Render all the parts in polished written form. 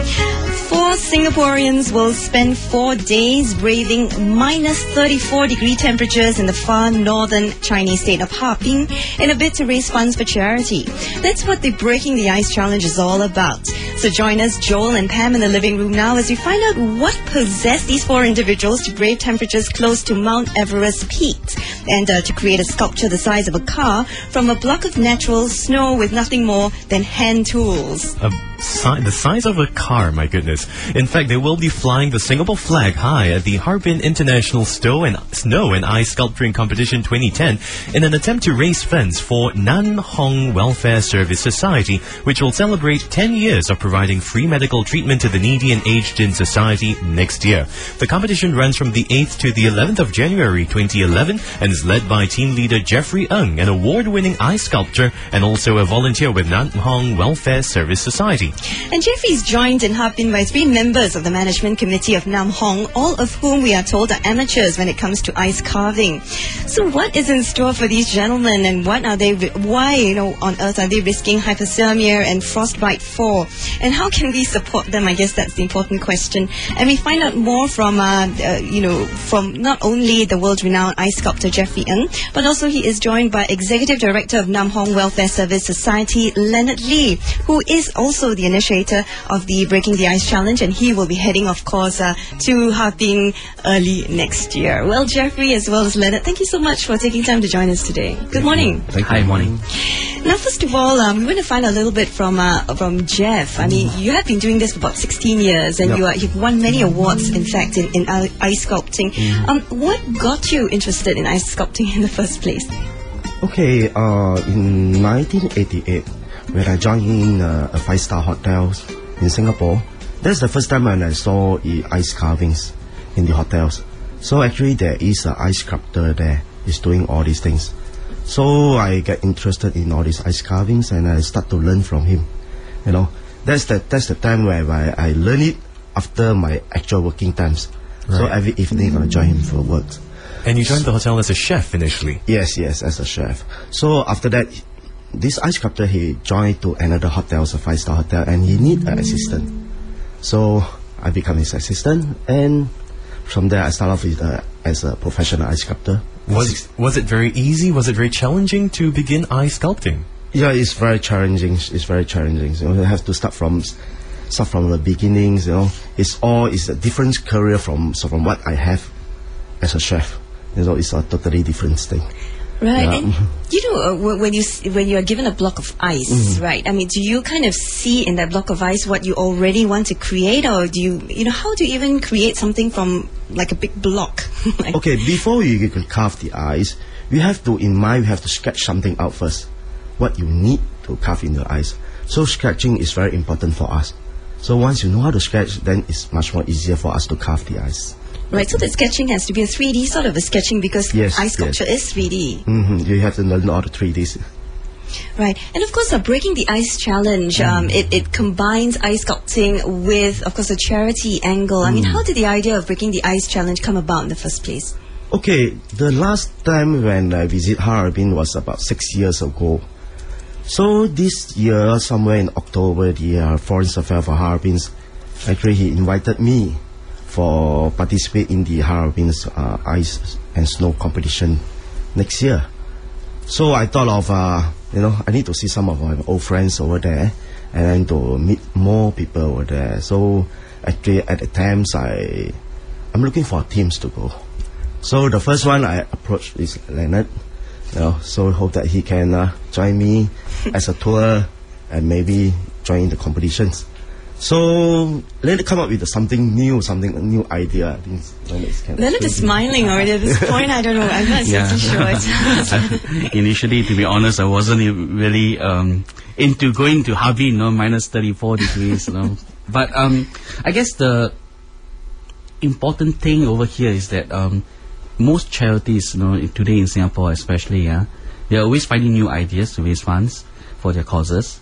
Four Singaporeans will spend 4 days braving minus 34-degree temperatures in the far northern Chinese state of Harbin in a bid to raise funds for charity. That's what the Breaking the Ice Challenge is all about. So join us, Joel and Pam, in the living room now as we find out what possessed these four individuals to brave temperatures close to Mount Everest peak and to create a sculpture the size of a car from a block of natural snow with nothing more than hand tools. The size of a car, my goodness. In fact, they will be flying the Singapore flag high at the Harbin International Snow and Ice Sculpturing Competition 2010 in an attempt to raise funds for Nam Hong Welfare Service Society, which will celebrate 10 years of providing free medical treatment to the needy and aged in society next year. The competition runs from the 8th to the 11th of January 2011 and is led by team leader Jeffrey, an award-winning ice sculptor and also a volunteer with Nam Hong Welfare Service Society. And Jeffrey is joined in Harbin by 3 members of the management committee of Nam Hong, all of whom we are told are amateurs when it comes to ice carving. So what is in store for these gentlemen, and what are they? Why, on earth are they risking hypothermia and frostbite for? And how can we support them? I guess that's the important question. And we find out more from from not only the world-renowned ice sculptor Jeffrey but also he is joined by Executive Director of Nam Hong Welfare Service Society, Leonard Lee, who is also the initiator of the Breaking the Ice Challenge, and he will be heading, of course, to Harbin early next year. Well, Jeffrey as well as Leonard, thank you so much for taking time to join us today. Good morning. Hi, morning. Now, first of all, we want to find out a little bit from Jeff. I mean, you have been doing this for about 16 years, and you've won many awards, in fact, in ice sculpting. What got you interested in ice sculpting in the first place? Okay, in 1988, when I joined in a 5-star hotel in Singapore, that's the first time when I saw ice carvings in the hotels. So actually there is an ice sculptor there, is doing all these things. So I get interested in all these ice carvings and I start to learn from him. That's the time where I learn it after my actual working times. Right. So every evening I join him for work. And you joined the hotel as a chef initially? Yes, as a chef. So after that, this ice sculptor, he joined to another hotel, a 5-star hotel, and he need an assistant. So I become his assistant, and from there I start off as a professional ice sculptor. Was it very easy? Was it very challenging to begin ice sculpting? Yeah, it's very challenging. It's very challenging. You have to start from the beginnings. It's a different career from what I have as a chef. It's a totally different thing. Right, and when you are given a block of ice, right? I mean, do you kind of see in that block of ice what you already want to create, or do you, how do you even create something from like a big block? Okay, before you can carve the ice, we have to sketch something out first. What you need to carve in the ice. So sketching is very important for us. So once you know how to sketch, then it's much more easier for us to carve the ice. Right, so the sketching has to be a 3D sort of a sketching because ice sculpture is 3D. You have to learn all the 3Ds. Right, and of course, Breaking the Ice Challenge, it combines ice sculpting with, of course, a charity angle. I mean, how did the idea of Breaking the Ice Challenge come about in the first place? Okay, the last time when I visit Harbin was about 6 years ago. So this year, somewhere in October, the Foreign Affairs for Harbin, actually he invited me for participate in the Harbin's ice and snow competition next year. So I thought of, I need to see some of my old friends over there and then to meet more people over there. So actually at the times I'm looking for teams to go. So the first one I approached is Leonard, so hope that he can join me as a tour and maybe join the competitions. So Leonard come up with something new idea. I think Leonard is smiling already at this point. I don't know. I'm not so sure. Initially, to be honest, I wasn't really into going to Harbin, minus 34 degrees. But I guess the important thing over here is that most charities, today in Singapore especially, they're always finding new ideas to raise funds for their causes.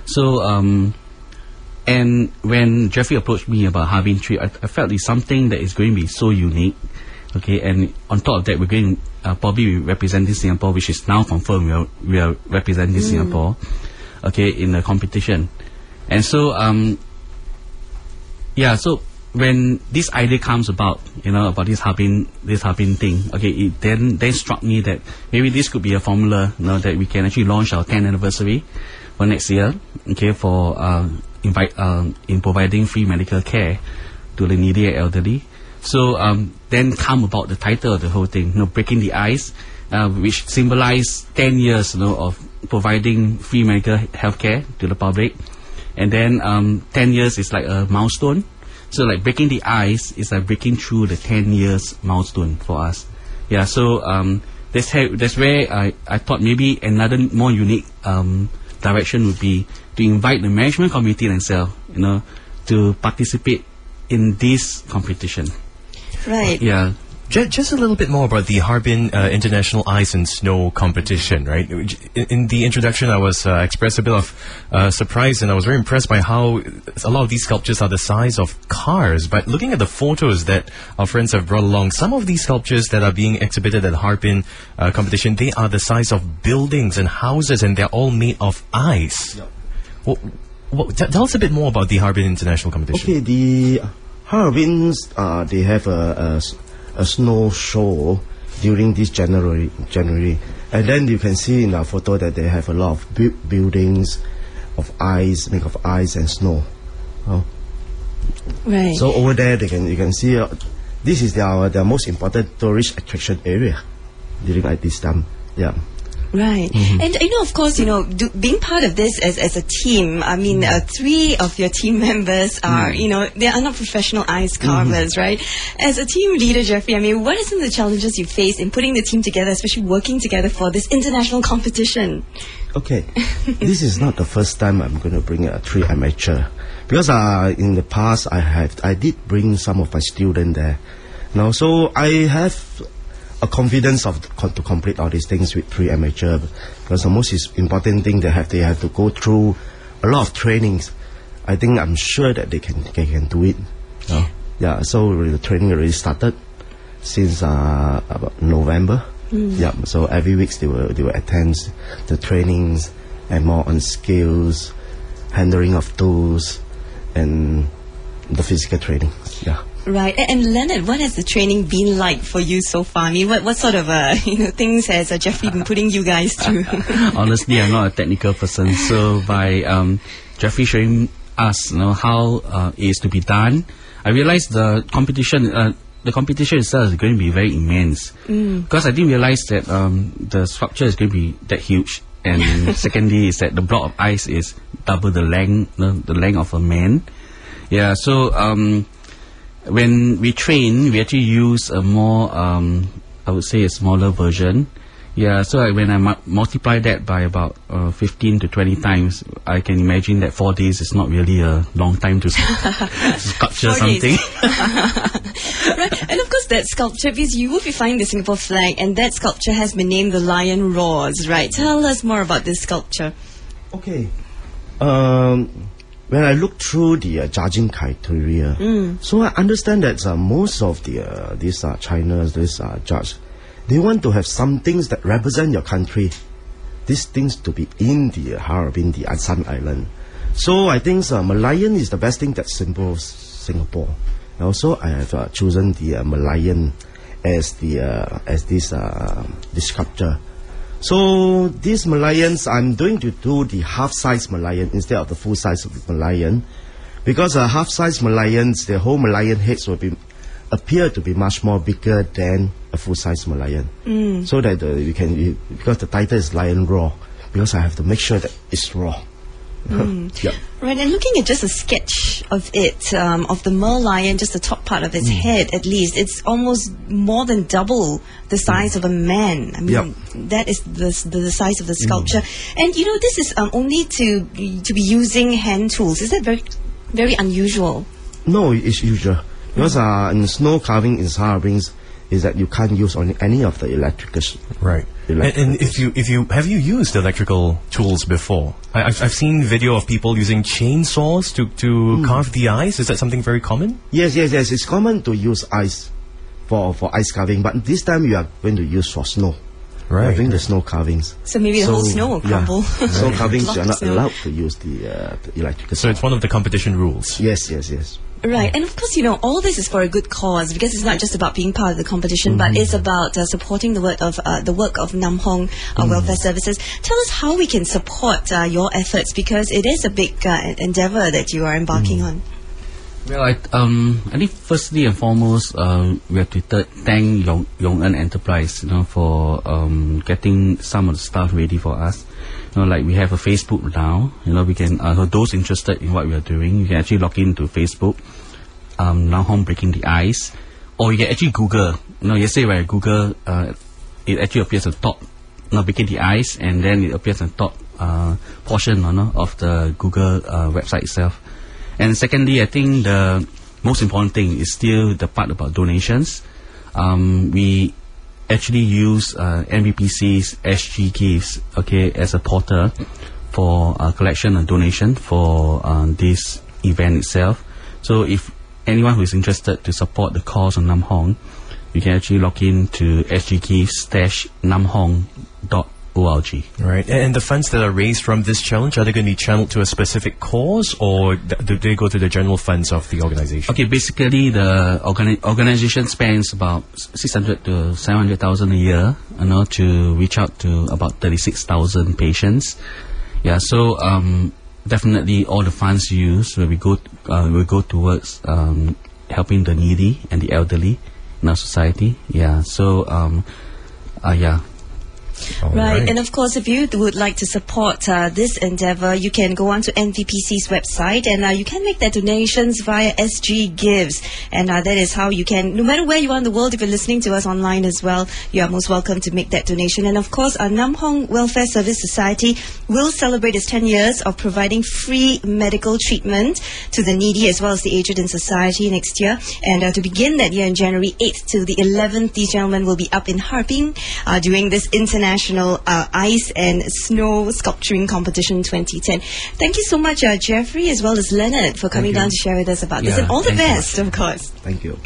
So and when Jeffrey approached me about Harbin trip, I felt it's something that is going to be so unique. Okay, and on top of that, we're going to probably be representing Singapore, which is now confirmed we are representing Singapore, okay, in the competition. And so Yeah, so when this idea comes about, about this Harbin thing, okay, it then struck me that maybe this could be a formula, that we can actually launch our 10th anniversary for next year, okay, for in providing free medical care to the needy and elderly. So then come about the title of the whole thing, breaking the ice, which symbolize 10 years, of providing free medical health care to the public. And then 10 years is like a milestone. So like breaking the ice is like breaking through the 10 years milestone for us. Yeah, so that's where I thought maybe another more unique direction would be to invite the management committee themselves, to participate in this competition. Right. Yeah. Just a little bit more about the Harbin International Ice and Snow Competition, right? In the introduction, I was expressed a bit of surprise, and I was very impressed by how a lot of these sculptures are the size of cars. But looking at the photos that our friends have brought along, some of these sculptures that are being exhibited at the Harbin competition, they are the size of buildings and houses, and they're all made of ice. Yep. Tell us a bit more about the Harbin International Competition. Okay, the Harbins, they have a snow show during this January, and then you can see in the photo that they have a lot of buildings of ice, made of ice and snow. Right. So over there, you can see this is their most important tourist attraction area during this time. Yeah. Right. And of course, being part of this as a team, I mean, 3 of your team members are, they are not professional ice carvers, right? As a team leader, Jeffrey, I mean, what are some of the challenges you face in putting the team together, especially working together for this international competition? Okay. This is not the first time I'm going to bring 3 amateur, because in the past I did bring some of my students there. Now, so I have a confidence to complete all these things with 3 amateur, because the most important thing they have to go through a lot of trainings. I'm sure that they can do it. Yeah, so the training already started since about November. Yeah, so every week they will attend the trainings and more on skills, handling of tools, and the physical training. Yeah. Right. And Leonard, what has the training been like for you so far? I mean, what sort of things has Jeffrey been putting you guys through? Honestly, I'm not a technical person, so by Jeffrey showing us how it is to be done, I realized the competition itself is going to be very immense, because I didn't realize that the structure is going to be that huge, and secondly is that the block of ice is double the length of a man. Yeah, so when we train, we actually use a more, I would say, a smaller version. Yeah, so when I multiply that by about 15 to 20 times, I can imagine that 4 days is not really a long time to sculpture something. Right, and of course that sculpture, because you will be finding the Singapore flag, and that sculpture has been named the Lion Roars, right? Tell us more about this sculpture. Okay. When I look through the judging criteria, so I understand that most of these judges, they want to have some things that represent your country. These things to be in the Harbin, the Assam Island. So I think Merlion is the best thing that symbols Singapore. And also I have chosen the Merlion as this sculpture. So these Merlions, I'm going to do the half-size Merlion instead of the full-size Merlion, because half-size Merlions, the whole Merlion heads will appear to be much more bigger than a full-size Merlion. So that because the title is Lion Raw, because I have to make sure that it's raw. Yeah. Right, and looking at just a sketch of it, of the Merlion, just the top part of its head at least, it's almost more than double the size of a man. I mean, that is the size of the sculpture. And this is only to be using hand tools. Is that very, very unusual? No, it's usual. Because in snow carving in Harbins is that you can't use any of the electrical. Right. And if you have you used electrical tools before? I've seen video of people using chainsaws to carve the ice. Is that something very common? Yes. It's common to use ice for ice carving, but this time you are going to use for snow. Right. I think the snow carvings. So maybe the whole snow will crumble. Snow carvings you are not allowed to use the electrical. So it's one of the competition rules. Yes. Right, and of course, all this is for a good cause, because it's not just about being part of the competition, but it's about supporting the work of Nam Hong Welfare Services. Tell us how we can support your efforts, because it is a big endeavour that you are embarking on. Well, I think firstly and foremost, we have to thank Yong En Enterprise, for getting some of the stuff ready for us. Like we have a Facebook now. We can those interested in what we are doing, you can actually log into Facebook, Nam Hong Breaking the Ice, or you can actually Google. Yesterday when I Google, it actually appears on top. Breaking the Ice, and then it appears on top portion of the Google website itself. And secondly, I think the most important thing is still the part about donations. We actually use NVPC's SG Gifts, as a portal for collection and donation for this event itself. So if anyone who is interested to support the cause of Nam Hong, you can actually log in to sggifts-namhong.org. Right, and the funds that are raised from this challenge, are they going to be channeled to a specific cause, or do they go to the general funds of the organization? Okay, basically the organization spends about 600 to 700,000 a year, to reach out to about 36,000 patients. Yeah, so definitely all the funds used will go towards helping the needy and the elderly in our society. Yeah, so yeah. Right, and of course, if you would like to support this endeavour, you can go on to NVPC's website, and you can make their donations via SG Gives, and that is how you can, no matter where you are in the world, if you're listening to us online as well, you are most welcome to make that donation. And of course, our Nam Hong Welfare Service Society will celebrate its 10 years of providing free medical treatment to the needy as well as the aged in society next year. And to begin that year, in January 8th to the 11th, these gentlemen will be up in Harbin doing this international ice and snow sculpturing competition 2010. Thank you so much, Jeffrey, as well as Leonard, for coming down to share with us about this, and all the best, of course. Thank you.